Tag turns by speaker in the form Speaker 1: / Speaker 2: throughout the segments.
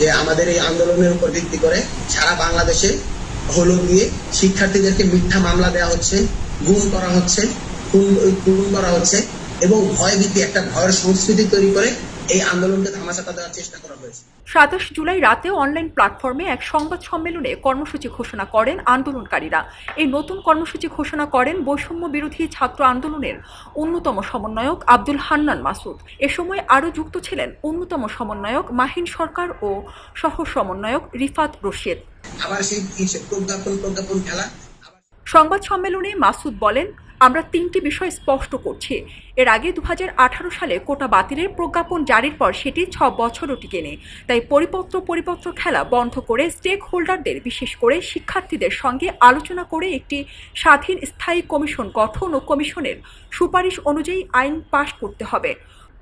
Speaker 1: যে আমাদের এই আন্দোলনের উপর ভিত্তি করে সারা বাংলাদেশে হলো গিয়ে শিক্ষার্থীদেরকে মিথ্যা মামলা দেওয়া হচ্ছে, গুম করা হচ্ছে, খুন করা হচ্ছে এবং ভয়ভীতি একটা ভয়ের সংস্কৃতি তৈরি করে এই আন্দোলনকে ধামাচাপা দেওয়ার চেষ্টা করা হয়েছে।
Speaker 2: 27 জুলাই রাতেও অনলাইন প্ল্যাটফর্মে এক সংবাদ সম্মেলনে কর্মসূচি ঘোষণা করেন আন্দোলনকারীরা। এই নতুন কর্মসূচি ঘোষণা করেন বৈষম্য বিরোধী ছাত্র আন্দোলনের অন্যতম সমন্বয়ক আব্দুল হান্নান মাসুদ। এ সময় আরও যুক্ত ছিলেন অন্যতম সমন্বয়ক মাহিন সরকার ও সহ সমন্বয়ক রিফাত রশিদ।
Speaker 1: আবার সেই প্রজ্ঞাপন খেলা।
Speaker 2: সংবাদ সম্মেলনে মাসুদ বলেন, আমরা 3টি বিষয় স্পষ্ট করছি। এর আগে 2018 সালে কোটা বাতিলের প্রজ্ঞাপন জারির পর সেটি 6 বছরও টিকেনি। তাই পরিপত্র খেলা বন্ধ করে স্টেক হোল্ডারদের, বিশেষ করে শিক্ষার্থীদের সঙ্গে আলোচনা করে একটি স্বাধীন স্থায়ী কমিশন গঠন ও কমিশনের সুপারিশ অনুযায়ী আইন পাশ করতে হবে।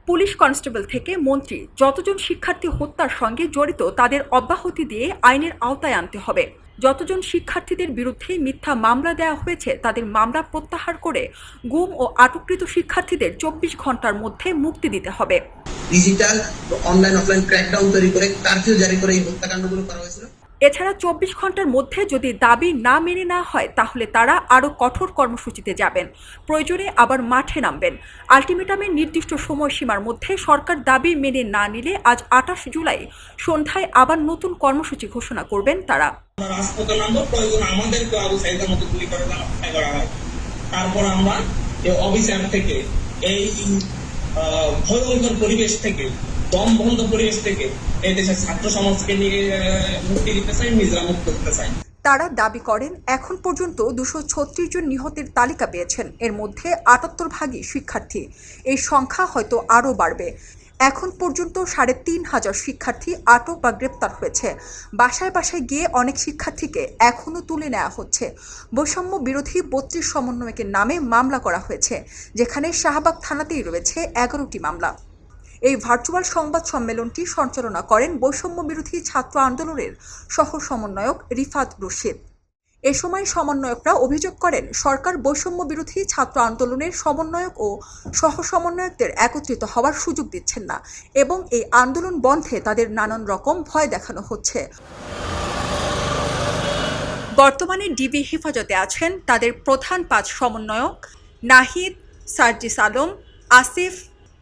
Speaker 2: পুলিশ কনস্টেবল থেকে মন্ত্রী যতজন শিক্ষার্থী হত্যার সঙ্গে জড়িত তাদের অব্যাহতি দিয়ে আইনের আওতায় আনতে হবে। যতজন শিক্ষার্থীদের বিরুদ্ধে মিথ্যা মামলা দেওয়া হয়েছে তাদের মামলা প্রত্যাহার করে গুম ও আটককৃত শিক্ষার্থীদের 24 ঘন্টার মধ্যে মুক্তি দিতে হবে।
Speaker 1: ডিজিটাল অনলাইন অফলাইন ক্র্যাকডাউন তৈরি করে কারফিউ জারি করে এই হত্যাকাণ্ডগুলো করা হয়েছিল।
Speaker 2: এছাড়া 24 ঘন্টার মধ্যে যদি দাবি না মেনে না হয় তাহলে তারা আরও কঠোর কর্মসূচিতে যাবেন, প্রয়োজনে আবার মাঠে নামবেন। আলটিমেটামের নির্দিষ্ট সময়সীমার মধ্যে সরকার দাবি মেনে না নিলে আজ 28 জুলাই সন্ধ্যায় আবার নতুন কর্মসূচি ঘোষণা করবেন তারা।
Speaker 3: তারপর আমরা অফিসার থেকে এই ভয়ঙ্কর পরিবেশ থেকে, দমবন্ধ পরিবেশ থেকে এই দেশের ছাত্র সমাজকে নিয়ে মুক্তি দিতে চাই, নিজেরা মুক্ত করতে চাই।
Speaker 2: তারা দাবি করেন, এখন পর্যন্ত 236 জন নিহতের তালিকা পেয়েছেন, এর মধ্যে 78 ভাগই শিক্ষার্থী। এই সংখ্যা হয়তো আরও বাড়বে। এখন পর্যন্ত 3500 শিক্ষার্থী আটক বা গ্রেপ্তার হয়েছে। বাসায় বাসায় গিয়ে অনেক শিক্ষার্থীকে এখনও তুলে নেওয়া হচ্ছে। বৈষম্য বিরোধী 32 সমন্বয়কের নামে মামলা করা হয়েছে, যেখানে শাহবাগ থানাতেই রয়েছে 11টি মামলা। এই ভার্চুয়াল সংবাদ সম্মেলনটি সঞ্চালনা করেন বৈষম্য বিরোধী ছাত্র আন্দোলনের সহ সমন্বয়ক রিফাত রশিদ। এ সময় সমন্বয়করা অভিযোগ করেন, সরকার বৈষম্য বিরোধী ছাত্র আন্দোলনের সমন্বয়ক ও সহ সমন্বয়কদের একত্রিত হওয়ার সুযোগ দিচ্ছেন না এবং এই আন্দোলন বন্ধে তাদের নানান রকম ভয় দেখানো হচ্ছে। বর্তমানে ডিবি হেফাজতে আছেন তাদের প্রধান 5 সমন্বয়ক নাহিদ, সার্জিস আলম, আসিফ,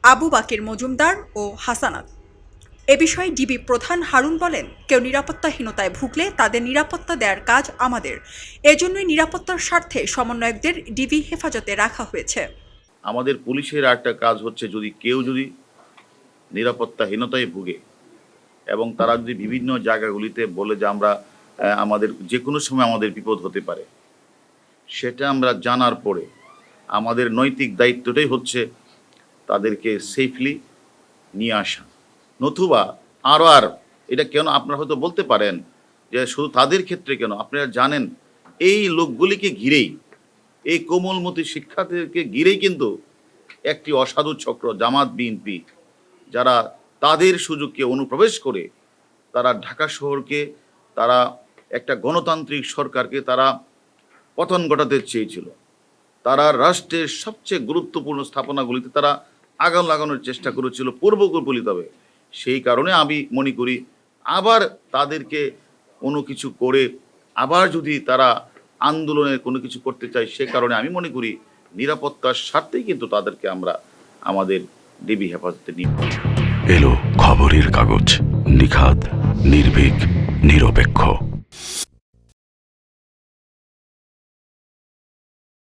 Speaker 2: আবু বাকির মজুমদার ও হাসানাত। এ বিষয়ে ডিবি প্রধান হারুন বলেন, কেউ নিরাপত্তাহীনতায় ভুগলে তাদের নিরাপত্তা দেওয়ার কাজ আমাদের। এজন্যই নিরাপত্তার স্বার্থে সমন্বয়কদের ডিবি হেফাজতে রাখা হয়েছে।
Speaker 4: আমাদের পুলিশের একটা কাজ হচ্ছে, কেউ যদি নিরাপত্তাহীনতায় ভুগে এবং তারা যদি বিভিন্ন জায়গাগুলিতে বলে যে আমাদের যে কোনো সময় আমাদের বিপদ হতে পারে, সেটা আমরা জানার পরে আমাদের নৈতিক দায়িত্বটাই হচ্ছে তাদেরকে সেফলি নিয়ে আসা। নতুবা আর এটা কেন আপনারা হয়তো বলতে পারেন যে শুধু তাদের ক্ষেত্রে কেন, আপনারা জানেন এই লোকগুলিকে ঘিরেই, এই কোমলমতি শিক্ষার্থীদেরকে ঘিরেই কিন্তু একটি অসাধু চক্র জামাত বিএনপি, যারা তাদের সুযোগকে অনুপ্রবেশ করে তারা ঢাকা শহরকে, তারা একটা গণতান্ত্রিক সরকারকে তারা পতন ঘটাতে চেয়েছিল। তারা রাষ্ট্রের সবচেয়ে গুরুত্বপূর্ণ স্থাপনাগুলিতে তারা আগুন লাগানোর চেষ্টা করেছিল পূর্বকল্পিতভাবে। সেই কারণে আমি মনে করি আবার তাদেরকে কোনো কিছু করে আবার যদি তারা আন্দোলনে কোনো কিছু করতে চায়, সে কারণে আমি মনে করি নিরাপত্তার স্বার্থেই কিন্তু তাদেরকে আমরা আমাদের ডিবি হেফাজতে নিই।
Speaker 5: এলো খবরের কাগজ, নিখাত, নির্ভীক, নিরপেক্ষ।